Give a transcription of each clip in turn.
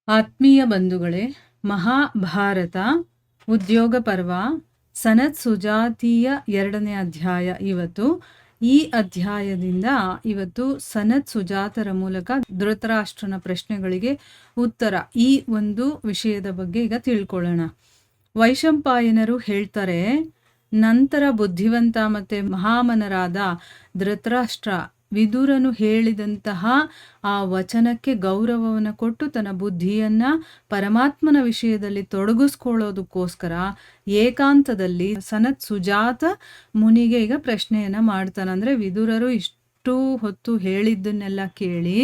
ಆತ್ಮೀಯ ಬಂಧುಗಳೇ, ಮಹಾಭಾರತ ಉದ್ಯೋಗ ಪರ್ವ ಸನತ್ ಸುಜಾತಿಯ 2ನೇ ಅಧ್ಯಾಯ. ಈ ಅಧ್ಯಾಯದಿಂದ ಇವತ್ತು ಸನತ್ ಸುಜಾತರ ಮೂಲಕ ಧೃತರಾಷ್ಟ್ರನ ಪ್ರಶ್ನೆಗಳಿಗೆ ಉತ್ತರ, ಈ ಒಂದು ವಿಷಯದ ಬಗ್ಗೆ ಈಗ ತಿಳ್ಕೊಳ್ಳೋಣ. ವೈಶಂಪಾಯನರು ಹೇಳ್ತಾರೆ, ನಂತರ ಬುದ್ಧಿವಂತ ಮತ್ತೆ ಮಹಾಮನರಾದ ಧೃತರಾಷ್ಟ್ರ ವಿದುರನು ಹೇಳಿದಂತಹ ಆ ವಚನಕ್ಕೆ ಗೌರವವನ್ನು ಕೊಟ್ಟು ತನ್ನ ಬುದ್ಧಿಯನ್ನ ಪರಮಾತ್ಮನ ವಿಷಯದಲ್ಲಿ ತೊಡಗಿಸ್ಕೊಳ್ಳೋದಕ್ಕೋಸ್ಕರ ಏಕಾಂತದಲ್ಲಿ ಸನತ್ ಸುಜಾತ ಮುನಿಗೆ ಈಗ ಪ್ರಶ್ನೆಯನ್ನ ಮಾಡ್ತಾನೆ. ಅಂದ್ರೆ ವಿದುರರು ಇಷ್ಟು ಹೊತ್ತು ಹೇಳಿದ್ದನ್ನೆಲ್ಲ ಕೇಳಿ,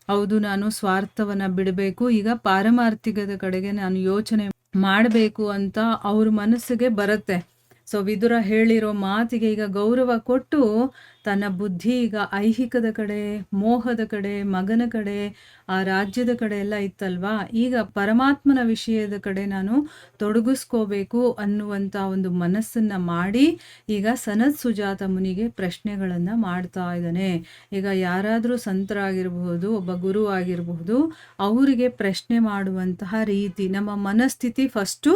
ಹೌದು ನಾನು ಸ್ವಾರ್ಥವನ್ನ ಬಿಡಬೇಕು, ಈಗ ಪಾರಮಾರ್ಥಿಕದ ಕಡೆಗೆ ನಾನು ಯೋಚನೆ ಮಾಡಬೇಕು ಅಂತ ಅವ್ರ ಮನಸ್ಸಿಗೆ ಬರುತ್ತೆ. ಸೊ ವಿದುರ ಹೇಳಿರೋ ಮಾತಿಗೆ ಈಗ ಗೌರವ ಕೊಟ್ಟು ತನ್ನ ಬುದ್ಧಿ ಈಗ ಐಹಿಕದ ಕಡೆ, ಮೋಹದ ಕಡೆ, ಮಗನ ಕಡೆ, ಆ ರಾಜ್ಯದ ಕಡೆ ಎಲ್ಲ ಇತ್ತಲ್ವಾ, ಈಗ ಪರಮಾತ್ಮನ ವಿಷಯದ ಕಡೆ ನಾನು ತೊಡಗಿಸ್ಕೋಬೇಕು ಅನ್ನುವಂಥ ಒಂದು ಮನಸ್ಸನ್ನ ಮಾಡಿ ಈಗ ಸನತ್ ಸುಜಾತ ಮುನಿಗೆ ಪ್ರಶ್ನೆಗಳನ್ನು ಮಾಡ್ತಾ ಇದ್ದಾನೆ. ಈಗ ಯಾರಾದರೂ ಸಂತರಾಗಿರಬಹುದು, ಒಬ್ಬ ಗುರು ಆಗಿರಬಹುದು, ಅವರಿಗೆ ಪ್ರಶ್ನೆ ಮಾಡುವಂತಹ ರೀತಿ, ನಮ್ಮ ಮನಸ್ಥಿತಿ ಫಸ್ಟು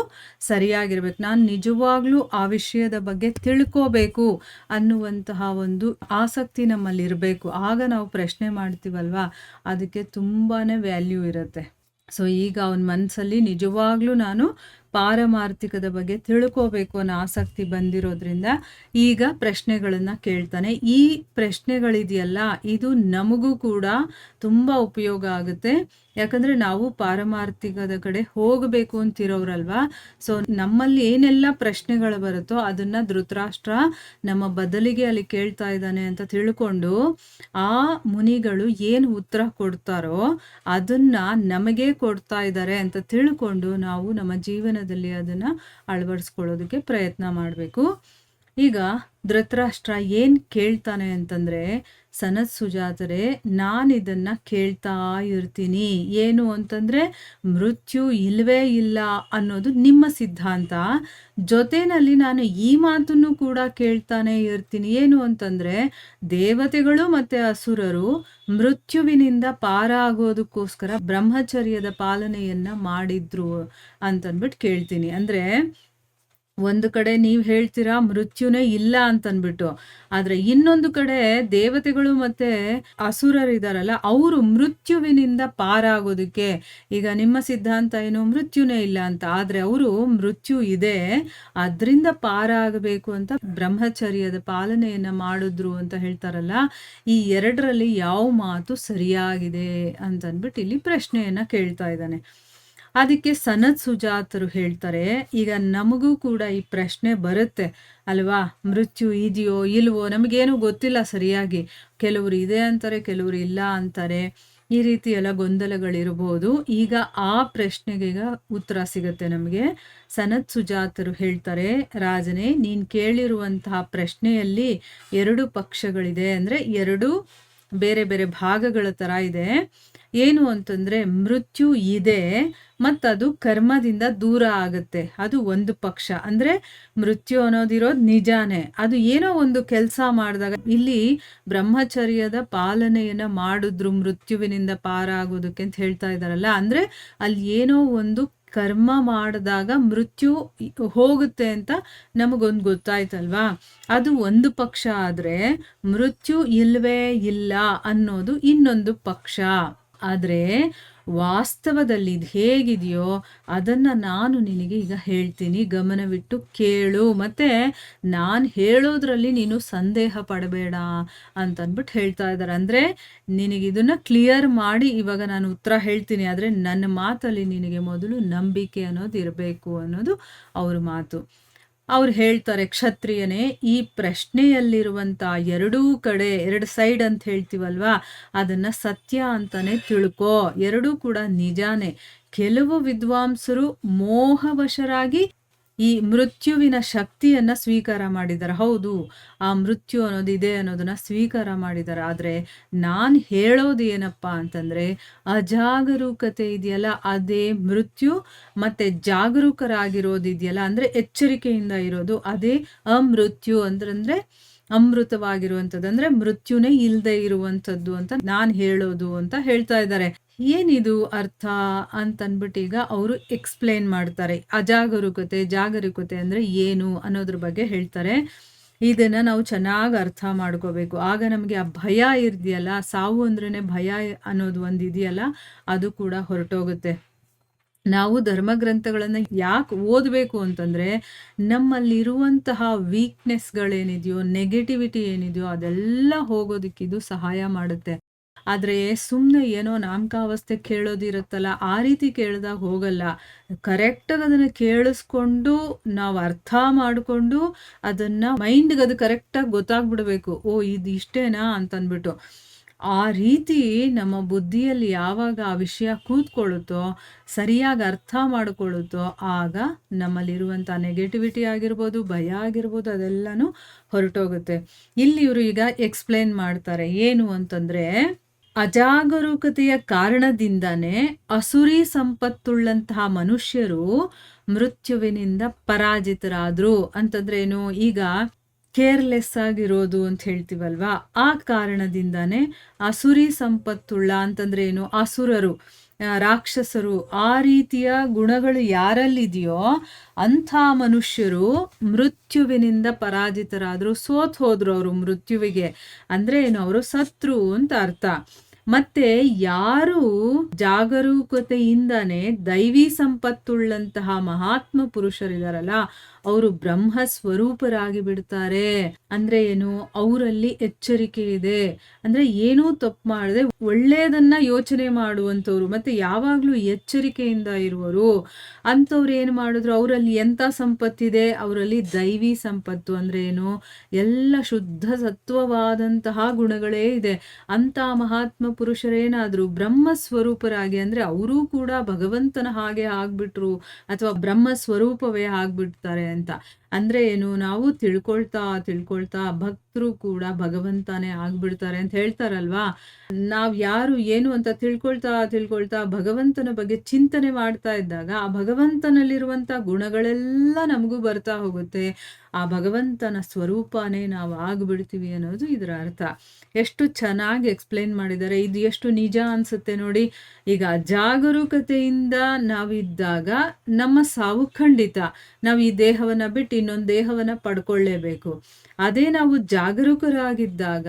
ಸರಿಯಾಗಿರ್ಬೇಕು. ನಾನು ನಿಜವಾಗ್ಲೂ ಆ ವಿಷಯದ ಬಗ್ಗೆ ತಿಳ್ಕೋಬೇಕು ಅನ್ನುವಂತಹ ಒಂದು ಆಸಕ್ತಿ ನಮ್ಮಲ್ಲಿ ಇರಬೇಕು. ಆಗ ನಾವು ಪ್ರಶ್ನೆ ಮಾಡ್ತೀವಲ್ವಾ, ಅದಕ್ಕೆ ತುಂಬಾನೇ ವ್ಯಾಲ್ಯೂ ಇರುತ್ತೆ. ಸೊ ಈಗ ಅವನ ಮನಸ್ಸಲ್ಲಿ ನಿಜವಾಗ್ಲೂ ನಾನು ಪಾರಮಾರ್ಥಿಕದ ಬಗ್ಗೆ ತಿಳ್ಕೋಬೇಕು ಅನ್ನೋ ಆಸಕ್ತಿ ಬಂದಿರೋದ್ರಿಂದ ಈಗ ಪ್ರಶ್ನೆಗಳನ್ನ ಕೇಳ್ತಾನೆ. ಈ ಪ್ರಶ್ನೆಗಳಿದೆಯಲ್ಲ, ಇದು ನಮಗೂ ಕೂಡ ತುಂಬ ಉಪಯೋಗ ಆಗುತ್ತೆ. ಯಾಕಂದ್ರೆ ನಾವು ಪಾರಮಾರ್ಥಿಕದ ಕಡೆ ಹೋಗಬೇಕು ಅಂತಿರೋರಲ್ವಾ. ಸೊ ನಮ್ಮಲ್ಲಿ ಏನೆಲ್ಲ ಪ್ರಶ್ನೆಗಳು ಬರುತ್ತೋ ಅದನ್ನ ಧೃತರಾಷ್ಟ್ರ ನಮ್ಮ ಬದಲಿಗೆ ಅಲ್ಲಿ ಕೇಳ್ತಾ ಇದ್ದಾನೆ ಅಂತ ತಿಳ್ಕೊಂಡು ಆ ಮುನಿಗಳು ಏನು ಉತ್ತರ ಕೊಡ್ತಾರೋ ಅದನ್ನ ನಮಗೆ ಕೊಡ್ತಾ ಇದ್ದಾರೆ ಅಂತ ತಿಳ್ಕೊಂಡು ನಾವು ನಮ್ಮ ಜೀವನದಲ್ಲಿ ಅದನ್ನ ಅಳವಡಿಸ್ಕೊಳ್ಳೋದಕ್ಕೆ ಪ್ರಯತ್ನ ಮಾಡಬೇಕು. ಈಗ ಧೃತರಾಷ್ಟ್ರ ಏನ್ ಕೇಳ್ತಾನೆ ಅಂತಂದ್ರೆ, ಸನತ್ ಸುಜಾತರೇ, ನಾನಿದನ್ನ ಕೇಳ್ತಾ ಇರ್ತೀನಿ. ಏನು ಅಂತಂದ್ರೆ, ಮೃತ್ಯು ಇಲ್ವೇ ಇಲ್ಲ ಅನ್ನೋದು ನಿಮ್ಮ ಸಿದ್ಧಾಂತ, ಜೊತೆನಲ್ಲಿ ನಾನು ಈ ಮಾತನ್ನು ಕೂಡ ಕೇಳ್ತಾನೆ ಇರ್ತೀನಿ. ಏನು ಅಂತಂದ್ರೆ, ದೇವತೆಗಳು ಮತ್ತೆ ಅಸುರರು ಮೃತ್ಯುವಿನಿಂದ ಪಾರಾಗೋದಕ್ಕೋಸ್ಕರ ಬ್ರಹ್ಮಚರ್ಯದ ಪಾಲನೆಯನ್ನ ಮಾಡಿದ್ರು ಅಂತನ್ಬಿಟ್ಟು ಕೇಳ್ತೀನಿ. ಅಂದ್ರೆ ಒಂದು ಕಡೆ ನೀವು ಹೇಳ್ತೀರಾ ಮೃತ್ಯುನೇ ಇಲ್ಲ ಅಂತನ್ಬಿಟ್ಟು, ಆದ್ರೆ ಇನ್ನೊಂದು ಕಡೆ ದೇವತೆಗಳು ಮತ್ತೆ ಅಸುರರಿದಾರಲ್ಲ, ಅವರು ಮೃತ್ಯುವಿನಿಂದ ಪಾರಾಗೋದಕ್ಕೆ, ಈಗ ನಿಮ್ಮ ಸಿದ್ಧಾಂತ ಏನು ಮೃತ್ಯುನೇ ಇಲ್ಲ ಅಂತ, ಆದ್ರೆ ಅವರು ಮೃತ್ಯು ಇದೆ ಅದರಿಂದ ಪಾರಾಗಬೇಕು ಅಂತ ಬ್ರಹ್ಮಚರ್ಯದ ಪಾಲನೆಯನ್ನ ಮಾಡಿದ್ರು ಅಂತ ಹೇಳ್ತಾರಲ್ಲ, ಈ ಎರಡರಲ್ಲಿ ಯಾವ ಮಾತು ಸರಿಯಾಗಿದೆ ಅಂತನ್ಬಿಟ್ಟು ಇಲ್ಲಿ ಪ್ರಶ್ನೆಯನ್ನ ಕೇಳ್ತಾ ಇದ್ದಾನೆ. ಅದಕ್ಕೆ ಸನತ್ ಸುಜಾತರು ಹೇಳ್ತಾರೆ, ಈಗ ನಮಗೂ ಕೂಡ ಈ ಪ್ರಶ್ನೆ ಬರುತ್ತೆ ಅಲ್ವಾ, ಮೃತ್ಯು ಇದೆಯೋ ಇಲ್ವೋ ನಮಗೇನು ಗೊತ್ತಿಲ್ಲ ಸರಿಯಾಗಿ, ಕೆಲವರು ಇದೆ ಅಂತಾರೆ, ಕೆಲವರು ಇಲ್ಲ ಅಂತಾರೆ, ಈ ರೀತಿ ಎಲ್ಲ ಗೊಂದಲಗಳಿರ್ಬೋದು. ಈಗ ಆ ಪ್ರಶ್ನೆಗೆ ಈಗ ಉತ್ತರ ಸಿಗುತ್ತೆ ನಮಗೆ. ಸನತ್ ಸುಜಾತರು ಹೇಳ್ತಾರೆ, ರಾಜನೇ, ನೀನ್ ಕೇಳಿರುವಂತಹ ಪ್ರಶ್ನೆಯಲ್ಲಿ 2 ಪಕ್ಷಗಳಿದೆ, ಅಂದ್ರೆ 2 ಬೇರೆ ಬೇರೆ ಭಾಗಗಳ ತರ ಇದೆ. ಏನು ಅಂತಂದ್ರೆ, ಮೃತ್ಯು ಇದೆ ಮತ್ತದು ಕರ್ಮದಿಂದ ದೂರ ಆಗುತ್ತೆ, ಅದು ಒಂದು ಪಕ್ಷ. ಅಂದ್ರೆ ಮೃತ್ಯು ಅನ್ನೋದಿರೋದು ನಿಜಾನೇ, ಅದು ಏನೋ ಒಂದು ಕೆಲಸ ಮಾಡಿದಾಗ, ಇಲ್ಲಿ ಬ್ರಹ್ಮಚರ್ಯದ ಪಾಲನೆಯನ್ನ ಮಾಡಿದ್ರು ಮೃತ್ಯುವಿನಿಂದ ಪಾರಾಗೋದಕ್ಕೆ ಅಂತ ಹೇಳ್ತಾ ಇದ್ದಾರಲ್ಲ, ಅಂದ್ರೆ ಅಲ್ಲಿ ಏನೋ ಒಂದು ಕರ್ಮ ಮಾಡಿದಾಗ ಮೃತ್ಯು ಹೋಗುತ್ತೆ ಅಂತ ನಮಗೊಂದು ಗೊತ್ತಾಯ್ತಲ್ವಾ, ಅದು ಒಂದು ಪಕ್ಷ. ಆದ್ರೆ ಮೃತ್ಯು ಇಲ್ವೇ ಇಲ್ಲ ಅನ್ನೋದು ಇನ್ನೊಂದು ಪಕ್ಷ. ಆದ್ರೆ ವಾಸ್ತವದಲ್ಲಿ ಇದು ಹೇಗಿದೆಯೋ ಅದನ್ನ ನಾನು ನಿನಗೆ ಈಗ ಹೇಳ್ತೀನಿ, ಗಮನವಿಟ್ಟು ಕೇಳು, ಮತ್ತೆ ನಾನು ಹೇಳೋದ್ರಲ್ಲಿ ನೀನು ಸಂದೇಹ ಪಡಬೇಡ ಅಂತನ್ಬಿಟ್ಟು ಹೇಳ್ತಾ ಇದ್ದಾರೆ. ಅಂದ್ರೆ ನಿನಗಿದನ್ನ ಕ್ಲಿಯರ್ ಮಾಡಿ ಇವಾಗ ನಾನು ಉತ್ತರ ಹೇಳ್ತೀನಿ, ಆದ್ರೆ ನನ್ನ ಮಾತಲ್ಲಿ ನಿನಗೆ ಮೊದಲು ನಂಬಿಕೆ ಅನ್ನೋದು ಇರಬೇಕು ಅನ್ನೋದು ಅವ್ರ ಮಾತು. ಅವ್ರು ಹೇಳ್ತಾರೆ, ಕ್ಷತ್ರಿಯನೇ, ಈ ಪ್ರಶ್ನೆಯಲ್ಲಿರುವಂತ 2 ಕಡೆ 2 ಸೈಡ್ ಅಂತ ಹೇಳ್ತೀವಲ್ವಾ, ಅದನ್ನ ಸತ್ಯ ಅಂತಾನೆ ತಿಳ್ಕೋ, 2 ಕೂಡ ನಿಜಾನೇ. ಕೆಲವು ವಿದ್ವಾಂಸರು ಮೋಹವಶರಾಗಿ ಈ ಮೃತ್ಯುವಿನ ಶಕ್ತಿಯನ್ನ ಸ್ವೀಕಾರ ಮಾಡಿದ್ದಾರೆ. ಹೌದು, ಆ ಮೃತ್ಯು ಅನ್ನೋದಿದೆ ಅನ್ನೋದನ್ನ ಸ್ವೀಕಾರ ಮಾಡಿದ್ದಾರೆ. ಆದ್ರೆ ನಾನು ಹೇಳೋದು ಏನಪ್ಪಾ ಅಂತಂದ್ರೆ, ಅಜಾಗರೂಕತೆ ಇದೆಯಲ್ಲ ಅದೇ ಮೃತ್ಯು, ಮತ್ತೆ ಜಾಗರೂಕರಾಗಿರೋದಿದೆಯಲ್ಲ ಅಂದ್ರೆ ಎಚ್ಚರಿಕೆಯಿಂದ ಇರೋದು ಅದೇ ಅಮೃತ್ಯು. ಅಂದ್ರೆ ಅಮೃತವಾಗಿರುವಂಥದ್ದು, ಅಂದ್ರೆ ಮೃತ್ಯುನೇ ಇಲ್ಲದೆ ಇರುವಂಥದ್ದು ಅಂತ ನಾನು ಹೇಳೋದು ಅಂತ ಹೇಳ್ತಾ ಇದ್ದಾರೆ. ಏನಿದು ಅರ್ಥ ಅಂತನ್ಬಿಟ್ಟು ಈಗ ಅವರು ಎಕ್ಸ್‌ಪ್ಲೇನ್ ಮಾಡ್ತಾರೆ. ಅಜಾಗರೂಕತೆ, ಜಾಗರೂಕತೆ ಅಂದ್ರೆ ಏನು ಅನ್ನೋದ್ರ ಬಗ್ಗೆ ಹೇಳ್ತಾರೆ. ಇದನ್ನ ನಾವು ಚೆನ್ನಾಗಿ ಅರ್ಥ ಮಾಡ್ಕೋಬೇಕು. ಆಗ ನಮಗೆ ಆ ಭಯ ಇರ್ದಿಯಲ್ಲ, ಸಾವು ಅಂದ್ರೇನೆ ಭಯ ಅನ್ನೋದು ಒಂದು ಇದೆಯಲ್ಲ, ಅದು ಕೂಡ ಹೊರಟೋಗುತ್ತೆ. ನಾವು ಧರ್ಮಗ್ರಂಥಗಳನ್ನು ಯಾಕೆ ಓದಬೇಕು ಅಂತಂದರೆ, ನಮ್ಮಲ್ಲಿರುವಂತಹ ವೀಕ್ನೆಸ್ಗಳೇನಿದೆಯೋ, ನೆಗೆಟಿವಿಟಿ ಏನಿದೆಯೋ ಅದೆಲ್ಲ ಹೋಗೋದಕ್ಕಿದು ಸಹಾಯ ಮಾಡುತ್ತೆ. ಆದರೆ ಸುಮ್ಮನೆ ಏನೋ ನಾಮಕಾವಸ್ಥೆ ಕೇಳೋದಿರುತ್ತಲ್ಲ, ಆ ರೀತಿ ಕೇಳಿದಾಗ ಹೋಗಲ್ಲ. ಕರೆಕ್ಟಾಗಿ ಅದನ್ನು ಕೇಳಿಸ್ಕೊಂಡು ನಾವು ಅರ್ಥ ಮಾಡಿಕೊಂಡು ಅದನ್ನು ಮೈಂಡ್ಗೆ ಅದು ಕರೆಕ್ಟಾಗಿ ಗೊತ್ತಾಗ್ಬಿಡಬೇಕು. ಓ, ಇದು ಇಷ್ಟೇನಾ ಅಂತಂದ್ಬಿಟ್ಟು. ಆ ರೀತಿ ನಮ್ಮ ಬುದ್ಧಿಯಲ್ಲಿ ಯಾವಾಗ ಆ ವಿಷಯ ಕೂತ್ಕೊಳ್ಳುತ್ತೋ, ಸರಿಯಾಗಿ ಅರ್ಥ ಮಾಡಿಕೊಳ್ಳುತ್ತೋ, ಆಗ ನಮ್ಮಲ್ಲಿರುವಂಥ ನೆಗೆಟಿವಿಟಿ ಆಗಿರ್ಬೋದು, ಭಯ ಆಗಿರ್ಬೋದು, ಅದೆಲ್ಲನೂ ಹೊರಟೋಗುತ್ತೆ. ಇಲ್ಲಿ ಇವರು ಈಗ ಎಕ್ಸ್‌ಪ್ಲೇನ್ ಮಾಡ್ತಾರೆ. ಏನು ಅಂತಂದರೆ, ಅಜಾಗರೂಕತೆಯ ಕಾರಣದಿಂದಾನೇ ಅಸುರಿ ಸಂಪತ್ತುಳ್ಳಂತಹ ಮನುಷ್ಯರು ಮೃತ್ಯುವಿನಿಂದ ಪರಾಜಿತರಾದ್ರು ಅಂತಂದ್ರೆ ಏನು? ಈಗ ಕೇರ್ಲೆಸ್ ಆಗಿರೋದು ಅಂತ ಹೇಳ್ತೀವಲ್ವಾ, ಆ ಕಾರಣದಿಂದಾನೇ ಅಸುರಿ ಸಂಪತ್ತುಳ್ಳ ಅಂತಂದ್ರೆ ಏನು? ಅಸುರರು, ರಾಕ್ಷಸರು, ಆ ರೀತಿಯ ಗುಣಗಳು ಯಾರಲ್ಲಿದೆಯೋ ಅಂಥ ಮನುಷ್ಯರು ಮೃತ್ಯುವಿನಿಂದ ಪರಾಜಿತರಾದ್ರು, ಸೋತ್ ಹೋದ್ರು ಅವರು ಮೃತ್ಯುವಿಗೆ. ಅಂದ್ರೆ ಏನು? ಅವರು ಸತ್ರು ಅಂತ ಅರ್ಥ. ಮತ್ತೆ ಯಾರು ಜಾಗರೂಕತೆಯಿಂದಾನೆ ದೈವಿ ಸಂಪತ್ತುಳ್ಳಂತಹ ಮಹಾತ್ಮ ಪುರುಷರಿದಾರಲ್ಲ, ಅವರು ಬ್ರಹ್ಮ ಸ್ವರೂಪರಾಗಿ ಬಿಡ್ತಾರೆ. ಅಂದ್ರೆ ಏನು? ಅವರಲ್ಲಿ ಎಚ್ಚರಿಕೆ ಇದೆ. ಅಂದ್ರೆ ಏನೂ ತಪ್ಪು ಮಾಡದೆ ಒಳ್ಳೆಯದನ್ನ ಯೋಚನೆ ಮಾಡುವಂಥವ್ರು, ಮತ್ತೆ ಯಾವಾಗ್ಲೂ ಎಚ್ಚರಿಕೆಯಿಂದ ಇರುವರು ಅಂಥವ್ರು ಏನು ಮಾಡಿದ್ರು? ಅವರಲ್ಲಿ ಎಂಥ ಸಂಪತ್ತಿದೆ? ಅವರಲ್ಲಿ ದೈವಿ ಸಂಪತ್ತು. ಅಂದ್ರೆ ಏನು? ಎಲ್ಲ ಶುದ್ಧ ಸತ್ವವಾದಂತಹ ಗುಣಗಳೇ ಇದೆ. ಅಂಥ ಮಹಾತ್ಮ ಪುರುಷರೇನಾದ್ರು ಬ್ರಹ್ಮ ಸ್ವರೂಪರಾಗಿ, ಅಂದ್ರೆ ಅವರೂ ಕೂಡ ಭಗವಂತನ ಹಾಗೆ ಆಗ್ಬಿಟ್ರು, ಅಥವಾ ಬ್ರಹ್ಮ ಸ್ವರೂಪವೇ ಆಗ್ಬಿಡ್ತಾರೆ ಅಂತ. ಅಂದ್ರೆ ಏನು? ನಾವು ತಿಳ್ಕೊಳ್ತಾ ಭಕ್ತರು ಕೂಡ ಭಗವಂತನೇ ಆಗ್ಬಿಡ್ತಾರೆ ಅಂತ ಹೇಳ್ತಾರಲ್ವಾ. ನಾವ್ ಯಾರು ಏನು ಅಂತ ತಿಳ್ಕೊಳ್ತಾ ಭಗವಂತನ ಬಗ್ಗೆ ಚಿಂತನೆ ಮಾಡ್ತಾ ಇದ್ದಾಗ ಆ ಭಗವಂತನಲ್ಲಿರುವಂತ ಗುಣಗಳೆಲ್ಲ ನಮಗೂ ಬರ್ತಾ ಹೋಗುತ್ತೆ. ಆ ಭಗವಂತನ ಸ್ವರೂಪನೇ ನಾವು ಆಗ್ಬಿಡ್ತೀವಿ ಅನ್ನೋದು ಇದರ ಅರ್ಥ. ಎಷ್ಟು ಚೆನ್ನಾಗಿ ಎಕ್ಸ್‌ಪ್ಲೇನ್ ಮಾಡಿದ್ದಾರೆ. ಇದು ಎಷ್ಟು ನಿಜ ಅನ್ಸುತ್ತೆ ನೋಡಿ. ಈಗ ಜಾಗರೂಕತೆಯಿಂದ ನಾವಿದ್ದಾಗ ನಮ್ಮ ಸಾವು ಖಂಡಿತ. ನಾವು ಈ ದೇಹವನ್ನ ಬಿಟ್ಟು ಇನ್ನೊಂದು ದೇಹವನ್ನ ಪಡ್ಕೊಳ್ಳೇಬೇಕು. ಅದೇ ನಾವು ಜಾಗರೂಕರಾಗಿದ್ದಾಗ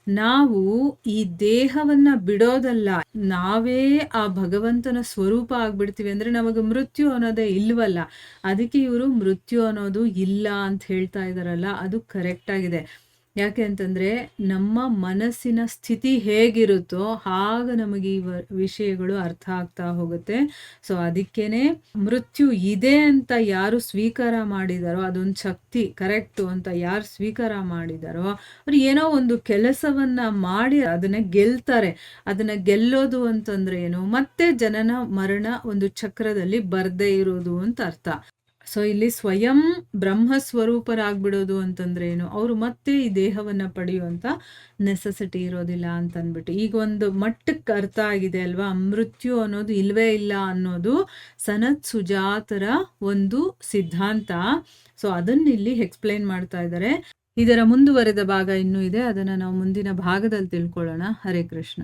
ನಾವು ಈ ದೇಹವನ್ನ ಬಿಡೋದಲ್ಲ, ನಾವೇ ಆ ಭಗವಂತನ ಸ್ವರೂಪ ಆಗ್ಬಿಡ್ತೀವಿ. ಅಂದ್ರೆ ನಮಗೆ ಮೃತ್ಯು ಅನ್ನೋದೇ ಇಲ್ವಲ್ಲ. ಅದಕ್ಕೆ ಇವರು ಮೃತ್ಯು ಅನ್ನೋದು ಇಲ್ಲ ಅಂತ ಹೇಳ್ತಾ ಇದಾರಲ್ಲ, ಅದು ಕರೆಕ್ಟ್ ಆಗಿದೆ. ಯಾಕೆ ಅಂತಂದ್ರೆ ನಮ್ಮ ಮನಸ್ಸಿನ ಸ್ಥಿತಿ ಹೇಗಿರುತ್ತೋ ಆಗ ನಮಗೆ ಈ ವಿಷಯಗಳು ಅರ್ಥ ಆಗ್ತಾ ಹೋಗುತ್ತೆ. ಸೊ ಅದಕ್ಕೇನೆ ಮೃತ್ಯು ಇದೆ ಅಂತ ಯಾರು ಸ್ವೀಕಾರ ಮಾಡಿದಾರೋ, ಅದೊಂದು ಶಕ್ತಿ ಕರೆಕ್ಟು ಅಂತ ಯಾರು ಸ್ವೀಕಾರ ಮಾಡಿದಾರೋ ಅವ್ರು ಏನೋ ಒಂದು ಕೆಲಸವನ್ನ ಮಾಡಿ ಅದನ್ನ ಗೆಲ್ತಾರೆ. ಅದನ್ನ ಗೆಲ್ಲೋದು ಅಂತಂದ್ರೆ ಏನು? ಮತ್ತೆ ಜನನ ಮರಣ ಒಂದು ಚಕ್ರದಲ್ಲಿ ಬರ್ದೇ ಇರೋದು ಅಂತ ಅರ್ಥ. ಸೊ ಇಲ್ಲಿ ಸ್ವಯಂ ಬ್ರಹ್ಮ ಸ್ವರೂಪರಾಗ್ಬಿಡೋದು ಅಂತಂದ್ರೆ ಏನು? ಅವರು ಮತ್ತೆ ಈ ದೇಹವನ್ನ ಪಡೆಯುವಂತ ನೆಸೆಸಿಟಿ ಇರೋದಿಲ್ಲ ಅಂತಂದ್ಬಿಟ್ಟು ಈಗ ಒಂದು ಮಟ್ಟಕ್ಕೆ ಅರ್ಥ ಆಗಿದೆ ಅಲ್ವಾ. ಮೃತ್ಯು ಅನ್ನೋದು ಇಲ್ವೇ ಇಲ್ಲ ಅನ್ನೋದು ಸನತ್ ಸುಜಾತರ ಒಂದು ಸಿದ್ಧಾಂತ. ಸೊ ಅದನ್ನ ಇಲ್ಲಿ ಎಕ್ಸ್‌ಪ್ಲೇನ್ ಮಾಡ್ತಾ ಇದ್ದಾರೆ. ಇದರ ಮುಂದುವರೆದ ಭಾಗ ಇನ್ನೂ ಇದೆ, ಅದನ್ನ ನಾವು ಮುಂದಿನ ಭಾಗದಲ್ಲಿ ತಿಳ್ಕೊಳ್ಳೋಣ. ಹರೇ ಕೃಷ್ಣ.